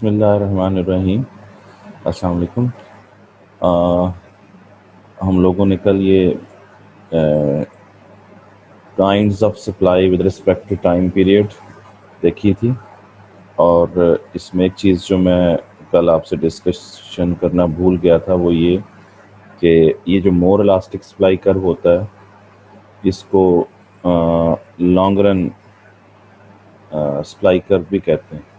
बिस्मिल्लाहिर्रहमानिर्रहीम। अस्सलाम वालेकुम। हम लोगों ने कल ये kinds of supply with respect to time period देखी थी, और इसमें एक चीज़ जो मैं कल आपसे डिस्कशन करना भूल गया था वो ये कि ये जो मोर इलास्टिक सप्लाई कर्व होता है इसको लॉन्ग रन सप्लाई कर्व भी कहते हैं,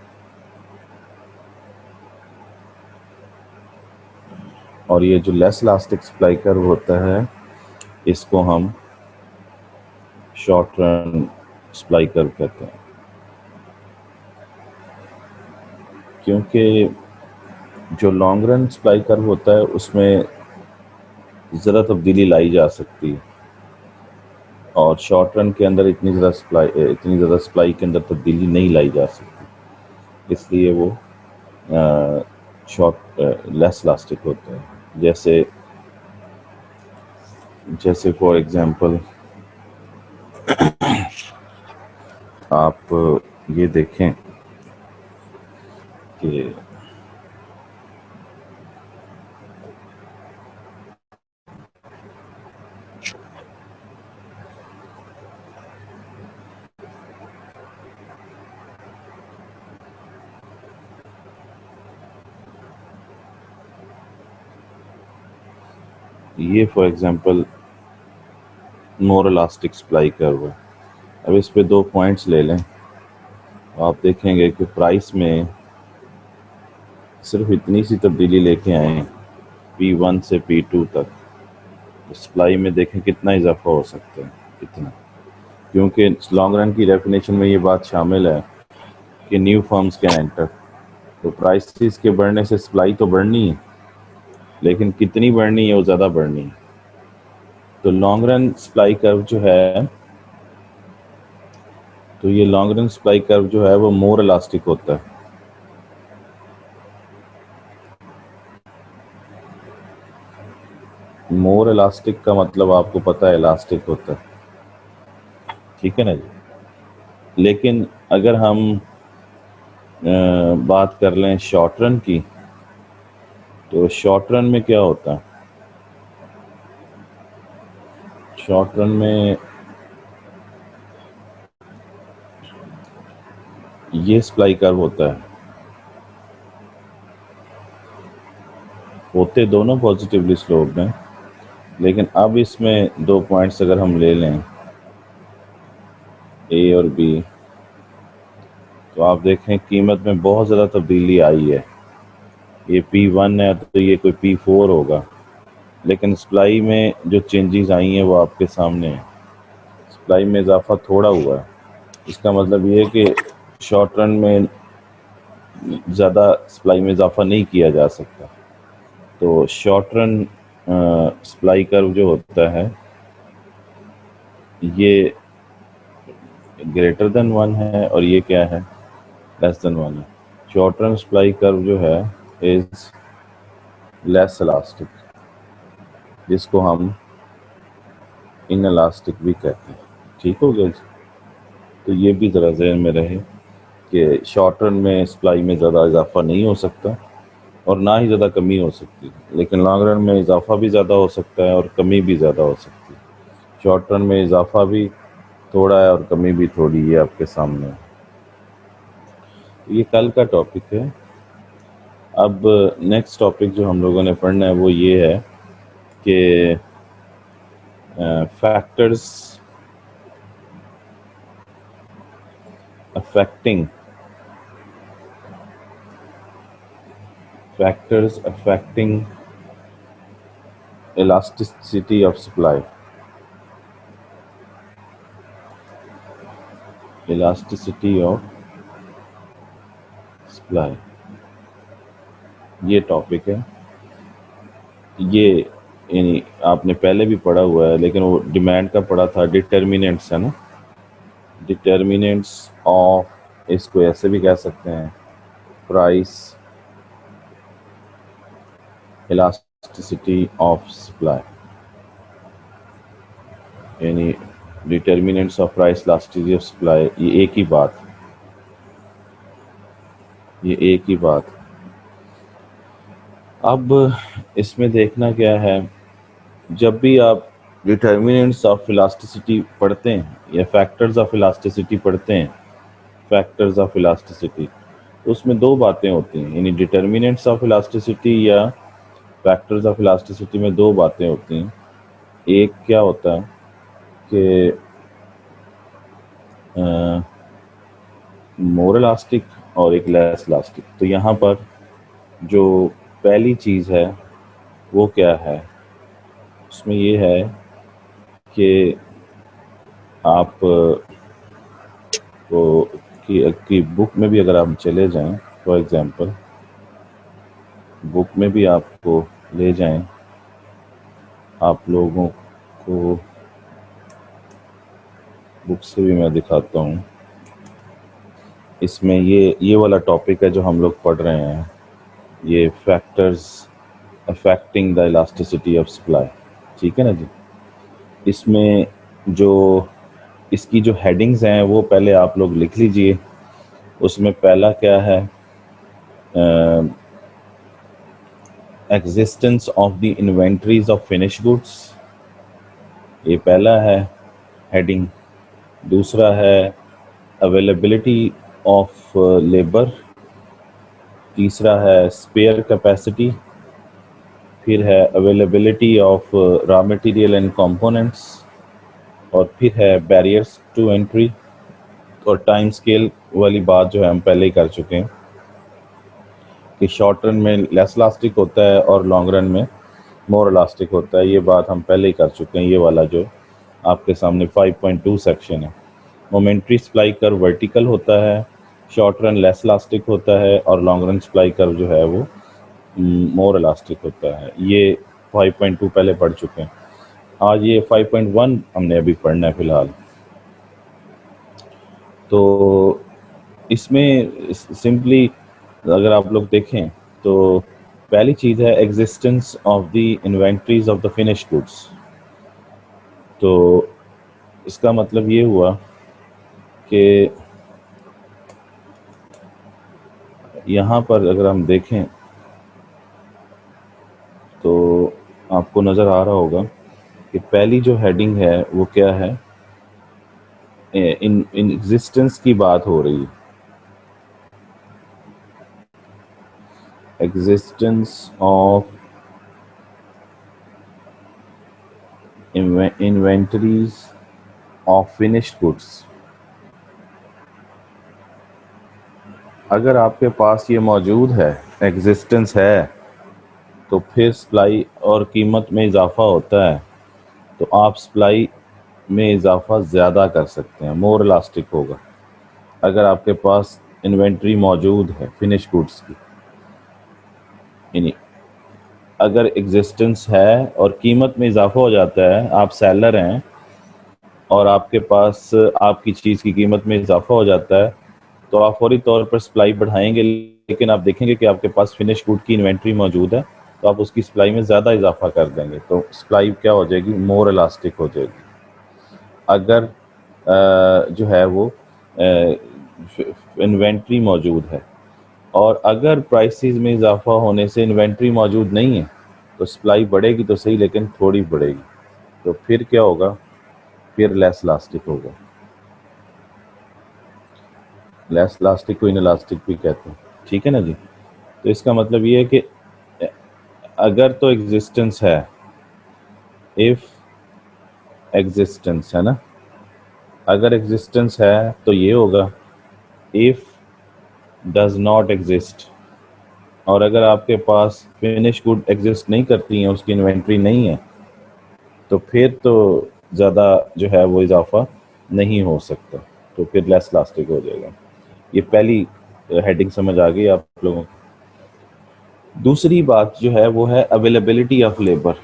और ये जो लेस इलास्टिक सप्लाई कर्व होता है इसको हम शॉर्ट रन सप्लाई कर्व कहते हैं। क्योंकि जो लॉन्ग रन सप्लाई कर्व होता है उसमें ज़रा तब्दीली लाई जा सकती है, और शॉर्ट रन के अंदर इतनी ज़्यादा सप्लाई के अंदर तब्दीली नहीं लाई जा सकती, इसलिए वो शॉर्ट लेस इलास्टिक होता है। जैसे फॉर एग्जांपल आप ये देखें कि ये for example more elastic supply curve है। अब इस पे 2 पॉइंट्स ले लें, आप देखेंगे कि प्राइस में सिर्फ इतनी सी तब्दीली लेके आए हैं P1 से P2 तक, सप्लाई में देखें कितना इजाफा हो सकता है, कितना। क्योंकि लॉन्ग रन की डेफिनेशन में ये बात शामिल है कि न्यू फर्म्स कैन एंटर, तो प्राइसेस के बढ़ने से सप्लाई तो बढ़नी है, लेकिन कितनी बढ़नी है वो ज़्यादा बढ़नी है। तो लॉन्ग रन सप्लाई कर्व जो है, तो ये लॉन्ग रन सप्लाई कर्व जो है वो मोर इलास्टिक होता है। मोर इलास्टिक का मतलब आपको पता है इलास्टिक होता है, ठीक है ना जी। लेकिन अगर हम बात कर लें शॉर्ट रन की, तो शॉर्ट रन में क्या होता है? शॉर्ट रन में ये सप्लाई कर्व होता है, होते दोनों पॉजिटिवली स्लोप्ड हैं, लेकिन अब इसमें 2 पॉइंट्स अगर हम ले लें ए और बी, तो आप देखें कीमत में बहुत ज़्यादा तब्दीली आई है। ये P1 है तो ये कोई P4 होगा, लेकिन सप्लाई में जो चेंजेस आई हैं वो आपके सामने है। सप्लाई में इजाफा थोड़ा हुआ है, इसका मतलब ये है कि शॉर्ट रन में ज़्यादा सप्लाई में इजाफा नहीं किया जा सकता। तो शॉर्ट रन सप्लाई कर्व जो होता है ये ग्रेटर देन 1 है, और ये क्या है? लेस देन 1 है। शॉर्ट रन सप्लाई कर्व जो है इज लेस इलास्टिक, जिसको हम इन इलास्टिक भी कहते हैं। ठीक हो गया जी। तो ये भी ज़रा ज़हन में रहे कि शॉर्ट रन में सप्लाई में ज़्यादा इजाफा नहीं हो सकता और ना ही ज़्यादा कमी हो सकती, लेकिन लॉन्ग रन में इजाफा भी ज़्यादा हो सकता है और कमी भी ज़्यादा हो सकती है। शॉर्ट रन में इजाफा भी थोड़ा है और कमी भी थोड़ी है आपके सामने। ये कल का टॉपिक है। अब नेक्स्ट टॉपिक जो हम लोगों ने पढ़ना है वो ये है कि factors affecting elasticity of supply, elasticity of supply, ये टॉपिक है। ये यानी आपने पहले भी पढ़ा हुआ है, लेकिन वो डिमांड का पढ़ा था, डिटर्मिनेंट्स है ना, डिटर्मिनेंट्स ऑफ, इसको ऐसे भी कह सकते हैं, प्राइस इलास्टिसिटी ऑफ सप्लाई, यानी determinants of price elasticity of supply, ये एक ही बात। ये एक ही बात। अब इसमें देखना क्या है, जब भी आप डिटर्मिनेंट्स ऑफ इलास्टिसिटी पढ़ते हैं या फैक्टर्स ऑफ इलास्टिसिटी पढ़ते हैं, फैक्टर्स ऑफ इलास्टिसिटी, तो उसमें दो बातें होती हैं, यानी डिटर्मिनेंट्स ऑफ इलास्टिसिटी या फैक्टर्स ऑफ इलास्टिसिटी में दो बातें होती हैं। एक क्या होता है कि मोर इलास्टिक और एक लेस इलास्टिक। तो यहाँ पर जो पहली चीज़ है वो क्या है, उसमें ये है कि आप को की बुक में भी अगर आप चले जाएं, फॉर एग्जांपल बुक में भी आपको ले जाएं, आप लोगों को बुक से भी मैं दिखाता हूँ। इसमें ये वाला टॉपिक है जो हम लोग पढ़ रहे हैं, ये factors affecting the elasticity of supply, ठीक है ना जी। इसमें जो इसकी जो हेडिंग्स हैं वो पहले आप लोग लिख लीजिए। उसमें पहला क्या है, existence of the inventories of finish goods, ये पहला है हेडिंग। दूसरा है अवेलेबिलिटी ऑफ लेबर। तीसरा है स्पेयर कैपेसिटी। फिर है availability of raw material and components. और फिर है बैरियर्स टू एंट्री। और टाइम स्केल वाली बात जो है हम पहले ही कर चुके हैं कि शॉर्ट रन में लेस इलास्टिक होता है और लॉन्ग रन में मोर इलास्टिक होता है। ये बात हम पहले ही कर चुके हैं। ये वाला जो आपके सामने 5.2 सेक्शन है, मोमेंट्री सप्लाई कर्व वर्टिकल होता है, शॉर्ट रन लेस इलास्टिक होता है और लॉन्ग रन सप्लाई कर्व जो है वो मोर इलास्टिक होता है। ये 5.2 पहले पढ़ चुके हैं। आज ये 5.1 हमने अभी पढ़ना है फिलहाल। तो इसमें सिंपली अगर आप लोग देखें तो पहली चीज़ है existence of the inventories of the finish goods. तो इसका मतलब ये हुआ कि यहाँ पर अगर हम देखें तो आपको नज़र आ रहा होगा कि पहली जो हेडिंग है वो क्या है, इन एग्जिस्टेंस की बात हो रही है, existence of inventories of finished goods. अगर आपके पास ये मौजूद है, एग्जिस्टेंस है, तो फिर सप्लाई और कीमत में इजाफा होता है, तो आप सप्लाई में इजाफा ज़्यादा कर सकते हैं, मोर इलास्टिक होगा। अगर आपके पास इन्वेंट्री मौजूद है फिनिश गुड्स की, यानी अगर एग्जिस्टेंस है और कीमत में इजाफा हो जाता है, आप सेलर हैं और आपके पास आपकी चीज़ की कीमत में इजाफा हो जाता है, तो आप फौरी तौर पर सप्लाई बढ़ाएंगे। लेकिन आप देखेंगे कि आपके पास फिनिश गुड की इन्वेंट्री मौजूद है, तो आप उसकी सप्लाई में ज़्यादा इजाफा कर देंगे, तो सप्लाई क्या हो जाएगी, मोर इलास्टिक हो जाएगी। अगर जो है वो इन्वेंट्री मौजूद है और अगर प्राइसेस में इजाफा होने से इन्वेंट्री मौजूद नहीं है, तो सप्लाई बढ़ेगी तो सही, लेकिन थोड़ी बढ़ेगी, तो फिर क्या होगा, फिर लेस इलास्टिक होगा। लेस इलास्टिक को इनइलास्टिक भी कहते हैं, ठीक है ना जी। तो इसका मतलब ये है कि अगर तो एग्जिस्टेंस है, इफ एग्जिस्टेंस है ना, अगर एग्जिस्टेंस है तो ये होगा, इफ डज नॉट एग्जिस्ट। और अगर आपके पास फिनिश गुड एग्जिस्ट नहीं करती हैं, उसकी इन्वेंट्री नहीं है, तो फिर तो ज़्यादा जो है वो इजाफा नहीं हो सकता, तो फिर लेस इलास्टिक हो जाएगा। ये पहली हेडिंग समझ आ गई आप लोगों को। दूसरी बात जो है वो है अवेलेबिलिटी ऑफ लेबर।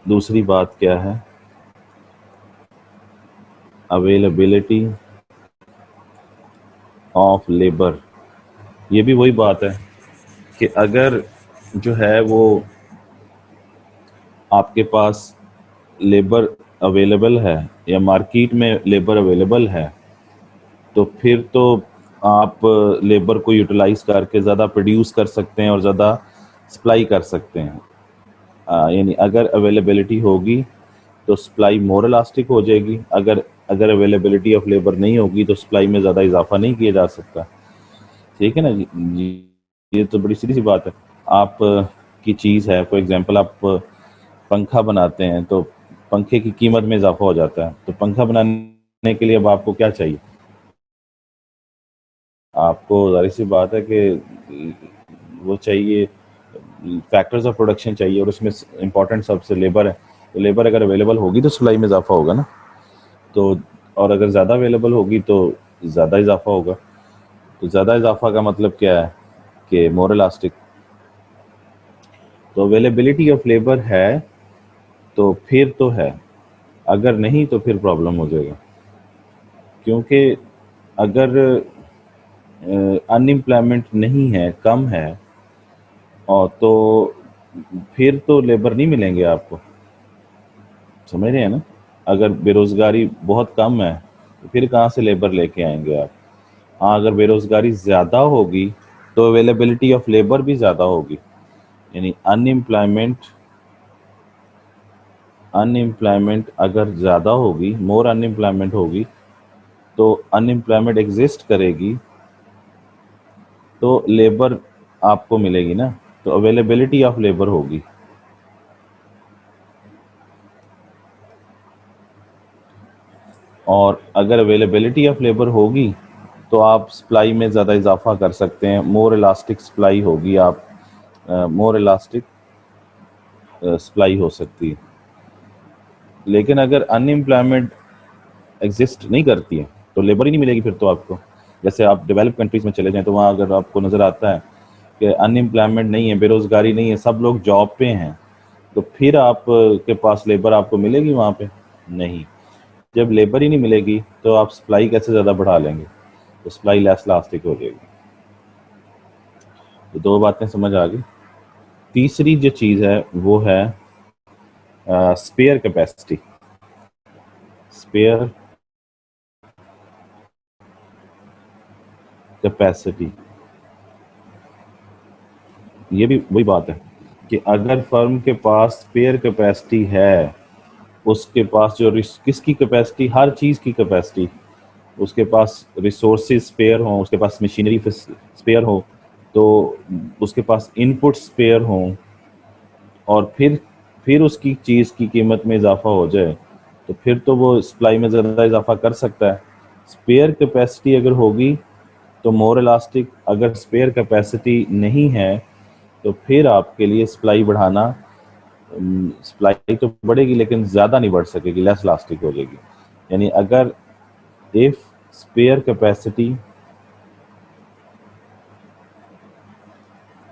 दूसरी बात क्या है, अवेलेबिलिटी ऑफ लेबर। ये भी वही बात है कि अगर जो है वो आपके पास लेबर अवेलेबल है या मार्केट में लेबर अवेलेबल है, तो फिर तो आप लेबर को यूटिलाइज करके ज़्यादा प्रोड्यूस कर सकते हैं और ज़्यादा सप्लाई कर सकते हैं। यानी अगर अवेलेबिलिटी होगी तो सप्लाई मोर इलास्टिक हो जाएगी, अगर अगर अवेलेबिलिटी ऑफ लेबर नहीं होगी तो सप्लाई में ज़्यादा इजाफा नहीं किया जा सकता। ठीक है ना जी, ये तो बड़ी सीधी सी बात है। आप की चीज़ है, फॉर एग्जांपल आप पंखा बनाते हैं तो पंखे की कीमत में इजाफा हो जाता है, तो पंखा बनाने के लिए अब आपको क्या चाहिए? आपको ज़ाहिर सी बात है कि वो चाहिए, फैक्टर्स ऑफ प्रोडक्शन चाहिए, और उसमें इंपॉर्टेंट सबसे लेबर है। तो लेबर अगर अवेलेबल होगी तो सप्लाई में इजाफा होगा ना, तो और अगर ज़्यादा अवेलेबल होगी तो ज़्यादा इजाफा होगा। तो ज़्यादा इजाफा का मतलब क्या है कि मोर इलास्टिक। तो अवेलेबिलिटी ऑफ लेबर है तो फिर तो है, अगर नहीं तो फिर प्रॉब्लम हो जाएगा, क्योंकि अगर अनएम्प्लॉयमेंट नहीं है, कम है, और तो फिर तो लेबर नहीं मिलेंगे आपको, समझ रहे हैं ना? अगर बेरोज़गारी बहुत कम है तो फिर कहाँ से लेबर लेके आएंगे आप? हाँ, अगर बेरोज़गारी ज़्यादा होगी तो अवेलेबिलिटी ऑफ लेबर भी ज़्यादा होगी, यानी अनएम्प्लॉयमेंट अनएम्प्लॉयमेंट अगर ज़्यादा होगी, मोर अनएम्प्लॉयमेंट होगी, तो अनएम्प्लॉयमेंट एग्जिस्ट करेगी तो लेबर आपको मिलेगी ना, तो अवेलेबिलिटी ऑफ लेबर होगी। और अगर अवेलेबिलिटी ऑफ लेबर होगी तो आप सप्लाई में ज़्यादा इजाफा कर सकते हैं, मोर इलास्टिक सप्लाई होगी, आप मोर इलास्टिक सप्लाई हो सकती है। लेकिन अगर अनएम्प्लॉयमेंट एग्जिस्ट नहीं करती है तो लेबर ही नहीं मिलेगी फिर तो आपको। जैसे आप डेवलप कंट्रीज़ में चले जाएँ तो वहाँ अगर आपको नज़र आता है कि अनएम्प्लॉयमेंट नहीं है, बेरोज़गारी नहीं है, सब लोग जॉब पे हैं, तो फिर आप के पास लेबर आपको मिलेगी वहाँ पे? नहीं। जब लेबर ही नहीं मिलेगी तो आप सप्लाई कैसे ज़्यादा बढ़ा लेंगे? तो सप्लाई लेस इलास्टिक हो जाएगी। तो दो बातें समझ आ गई। तीसरी जो चीज़ है वो है स्पेयर कैपेसिटी। स्पेयर कैपेसिटी, ये भी वही बात है कि अगर फर्म के पास स्पेयर कैपेसिटी है, उसके पास जो किसकी कैपेसिटी, हर चीज़ की कैपेसिटी, उसके पास रिसोर्सेज स्पेयर हों, उसके पास मशीनरी स्पेयर हो, तो उसके पास इनपुट स्पेयर हों, और फिर उसकी चीज़ की कीमत में इजाफा हो जाए, तो फिर तो वो सप्लाई में ज़्यादा इजाफा कर सकता है। स्पेयर कैपेसिटी अगर होगी तो मोर इलास्टिक, अगर स्पेयर कैपेसिटी नहीं है तो फिर आपके लिए सप्लाई बढ़ाना, सप्लाई तो बढ़ेगी लेकिन ज़्यादा नहीं बढ़ सकेगी, लेस इलास्टिक हो जाएगी। यानी अगर इफ़ स्पेयर कैपेसिटी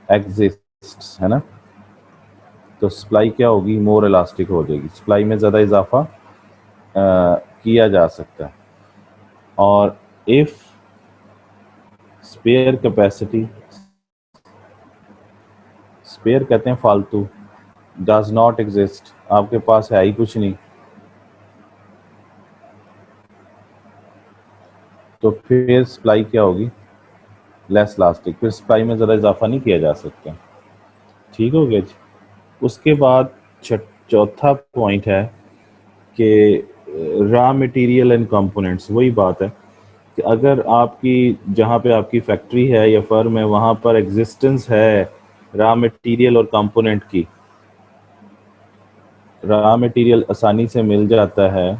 एग्जिस्ट है ना, तो सप्लाई क्या होगी? मोर इलास्टिक हो जाएगी, सप्लाई में ज़्यादा इजाफा किया जा सकता है। और इफ़ स्पेयर कैपेसिटी, स्पेयर कहते हैं फालतू, डज नॉट एग्जिस्ट, आपके पास है ही कुछ नहीं, तो फिर सप्लाई क्या होगी? लेस इलास्टिक, फिर सप्लाई में ज़्यादा इजाफा नहीं किया जा सकता। ठीक हो गया जी। उसके बाद चौथा पॉइंट है कि रॉ मटेरियल एंड कंपोनेंट्स। वही बात है कि अगर आपकी, जहाँ पे आपकी फैक्ट्री है या फर्म है, वहाँ पर एग्जिस्टेंस है रॉ मटेरियल और कंपोनेंट की, रॉ मटेरियल आसानी से मिल जाता है,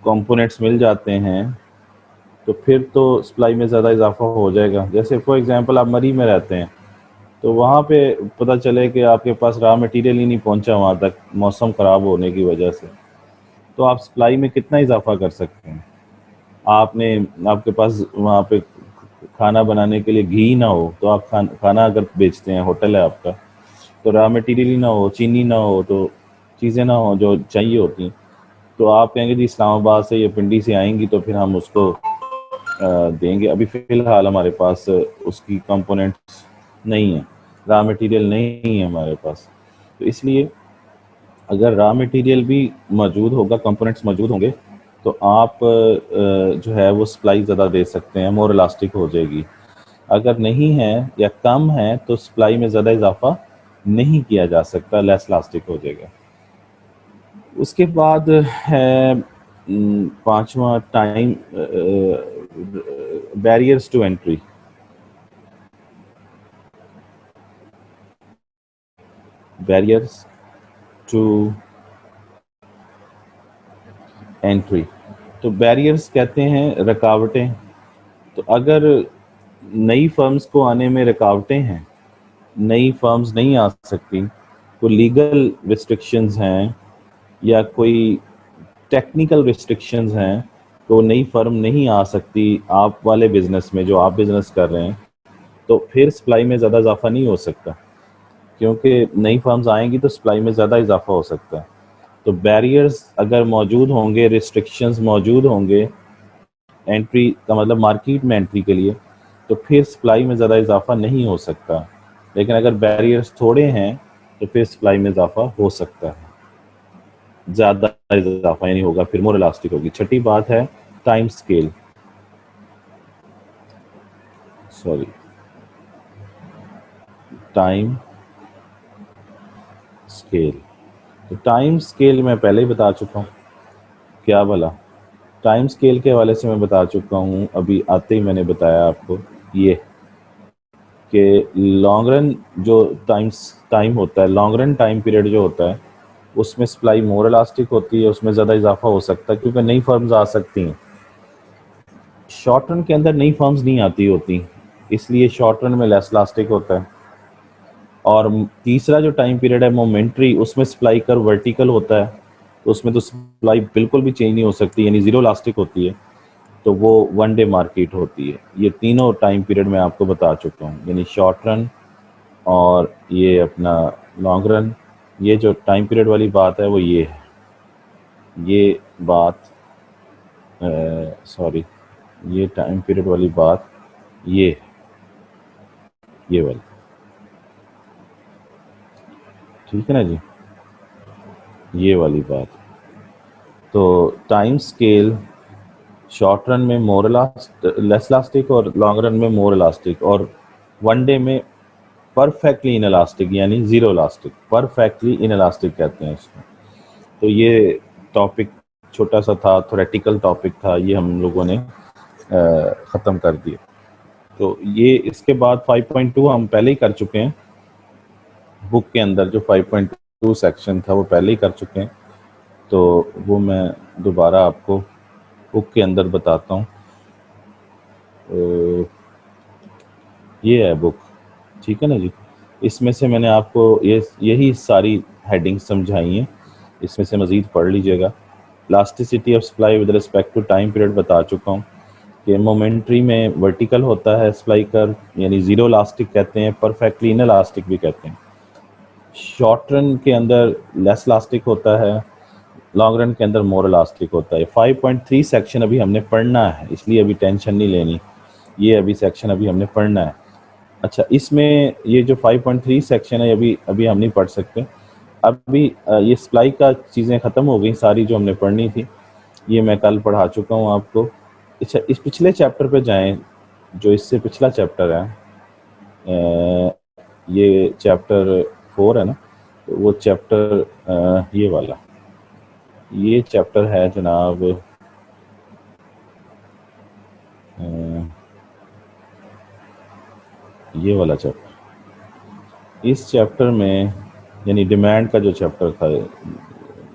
कंपोनेंट्स मिल जाते हैं, तो फिर तो सप्लाई में ज़्यादा इजाफा हो जाएगा। जैसे फॉर एग्जांपल आप मरी में रहते हैं, तो वहाँ पे पता चले कि आपके पास रॉ मटेरियल ही नहीं पहुँचा वहाँ तक, मौसम ख़राब होने की वजह से, तो आप सप्लाई में कितना इजाफा कर सकते हैं? आपने, आपके पास वहाँ पे खाना बनाने के लिए घी ना हो, तो आप खाना अगर बेचते हैं, होटल है आपका, तो रॉ मटेरियल ही ना हो, चीनी ना हो, तो चीज़ें ना हो जो चाहिए होती, तो आप कहेंगे जी इस्लामाबाद से या पिंडी से आएंगी तो फिर हम उसको देंगे। अभी फ़िलहाल हमारे पास उसकी कंपोनेंट्स नहीं है, रॉ मटेरियल नहीं है हमारे पास, तो इसलिए अगर रॉ मटेरियल भी मौजूद होगा, कंपोनेंट्स मौजूद होंगे, तो आप जो है वो सप्लाई ज़्यादा दे सकते हैं, मोर इलास्टिक हो जाएगी। अगर नहीं है या कम है तो सप्लाई में ज़्यादा इजाफा नहीं किया जा सकता, लेस इलास्टिक हो जाएगा। उसके बाद है पांचवा time barriers to entry. Barriers to entry, तो बैरियर्स कहते हैं रुकावटें। तो अगर नई फर्म्स को आने में रुकावटें हैं, नई फर्म्स नहीं आ सकती, कोई लीगल रिस्ट्रिक्शंस हैं या कोई टेक्निकल रिस्ट्रिक्शंस हैं, तो नई फर्म नहीं आ सकती आप वाले बिजनेस में, जो आप बिजनेस कर रहे हैं, तो फिर सप्लाई में ज़्यादा इजाफा नहीं हो सकता, क्योंकि नई फर्म्स आएंगी तो सप्लाई में ज़्यादा इजाफा हो सकता है। तो बैरियर्स अगर मौजूद होंगे, रिस्ट्रिक्शंस मौजूद होंगे एंट्री का मतलब मार्केट में एंट्री के लिए, तो फिर सप्लाई में ज़्यादा इजाफा नहीं हो सकता। लेकिन अगर बैरियर्स थोड़े हैं तो फिर सप्लाई में इजाफा हो सकता है, ज़्यादा इजाफा यानी होगा, फिर मोर इलास्टिक होगी। छठी बात है time scale, sorry time scale. तो टाइम स्केल मैं पहले ही बता चुका हूँ, क्या भला टाइम स्केल के हवाले से मैं बता चुका हूँ, अभी आते ही मैंने बताया आपको ये कि लॉन्ग रन जो टाइम होता है, लॉन्ग रन टाइम पीरियड जो होता है, उसमें सप्लाई मोर इलास्टिक होती है, उसमें ज़्यादा इजाफा हो सकता है क्योंकि नई फर्म्स आ सकती हैं। शॉर्ट रन के अंदर नई फर्म्स नहीं आती होती, इसलिए शॉर्ट रन में लेस इलास्टिक होता है। और तीसरा जो टाइम पीरियड है मोमेंट्री, उसमें सप्लाई कर वर्टिकल होता है, तो उसमें तो सप्लाई बिल्कुल भी चेंज नहीं हो सकती, यानी ज़ीरो इलास्टिक होती है, तो वो वन डे मार्केट होती है। ये तीनों टाइम पीरियड मैं आपको बता चुका हूँ, यानी शॉर्ट रन और ये अपना लॉन्ग रन। ये जो टाइम पीरियड वाली बात है वो ये है, ये बात सॉरी, ये टाइम पीरियड वाली बात ये वाली, ठीक है ना जी, ये वाली बात। तो टाइम स्केल शॉर्ट रन में मोर लेस इलास्टिक और लॉन्ग रन में मोर इलास्टिक, और वन डे में परफेक्टली इन इलास्टिक यानी zero elastic, perfectly in elastic कहते हैं इसको। तो ये टॉपिक छोटा सा था, थ्योरेटिकल टॉपिक था, ये हम लोगों ने ख़त्म कर दिया। तो ये इसके बाद 5.2 हम पहले ही कर चुके हैं, बुक के अंदर जो 5.2 सेक्शन था वो पहले ही कर चुके हैं, तो वो मैं दोबारा आपको बुक के अंदर बताता हूँ। ये है बुक, ठीक है ना जी। इसमें से मैंने आपको यही सारी हेडिंग समझाई हैं, इसमें से मज़ीद पढ़ लीजिएगा। Elasticity of supply with respect to time period बता चुका हूँ कि मोमेंट्री में वर्टिकल होता है सप्लाई कर्व, यानी ज़ीरो इलास्टिक कहते हैं, परफेक्टली इन इलास्टिक भी कहते हैं। शॉर्ट रन के अंदर लेस इलास्टिक होता है, लॉन्ग रन के अंदर मोर इलास्टिक होता है। 5.3 सेक्शन अभी हमने पढ़ना है, इसलिए अभी टेंशन नहीं लेनी, ये अभी सेक्शन अभी हमने पढ़ना है। अच्छा, इसमें ये जो 5.3 सेक्शन है अभी अभी हम नहीं पढ़ सकते, अभी ये सप्लाई का चीज़ें ख़त्म हो गई सारी जो हमने पढ़नी थी, ये मैं कल पढ़ा चुका हूँ आपको। अच्छा, इस पिछले चैप्टर पे जाएं, जो इससे पिछला चैप्टर है, ये चैप्टर 4 है ना, तो वो चैप्टर ये वाला, ये चैप्टर है जनाब ये वाला चैप्टर। इस चैप्टर में यानी डिमांड का जो चैप्टर था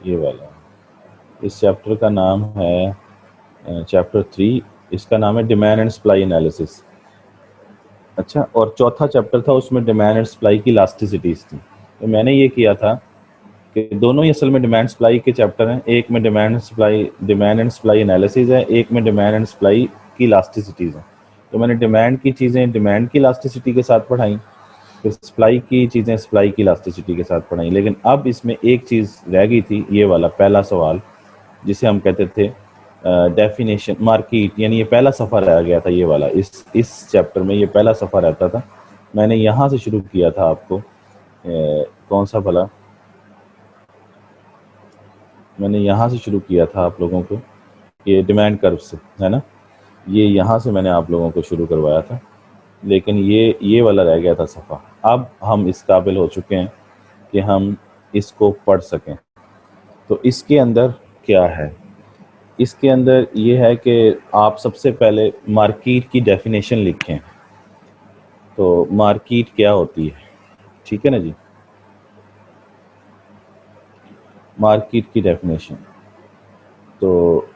ये वाला, इस चैप्टर का नाम है चैप्टर 3, इसका नाम है डिमांड एंड सप्लाई एनालिसिस। अच्छा, और चौथा चैप्टर था उसमें डिमांड एंड सप्लाई की इलास्टिसिटीज थी। तो मैंने ये किया था कि दोनों ही असल में डिमांड सप्लाई के चैप्टर हैं, एक में डिमांड एंड सप्लाई एनालिसिस है, एक में डिमांड एंड सप्लाई की इलास्टिसिटीज़ हैं। तो मैंने डिमांड की चीज़ें डिमांड की इलास्टिसिटी के साथ पढ़ाई, फिर सप्लाई की चीज़ें सप्लाई की इलास्टिसिटी के साथ पढ़ाई। लेकिन अब इसमें एक चीज़ रह गई थी, ये वाला पहला सवाल जिसे हम कहते थे डेफिनेशन मार्केट, यानी ये पहला सफ़ा रह गया था, ये वाला इस चैप्टर में ये पहला सफ़ा रहता था। मैंने यहाँ से शुरू किया था आपको, कौन सा भला, मैंने यहाँ से शुरू किया था आप लोगों को ये डिमांड कर्व से, है ना। ये यहाँ से मैंने आप लोगों को शुरू करवाया था, लेकिन ये वाला रह गया था सफ़ा। अब हम इस काबिल हो चुके हैं कि हम इसको पढ़ सकें। तो इसके अंदर क्या है? इसके अंदर ये है कि आप सबसे पहले मार्केट की डेफिनेशन लिखें। तो मार्केट क्या होती है, ठीक है ना जी। मार्केट की डेफिनेशन, तो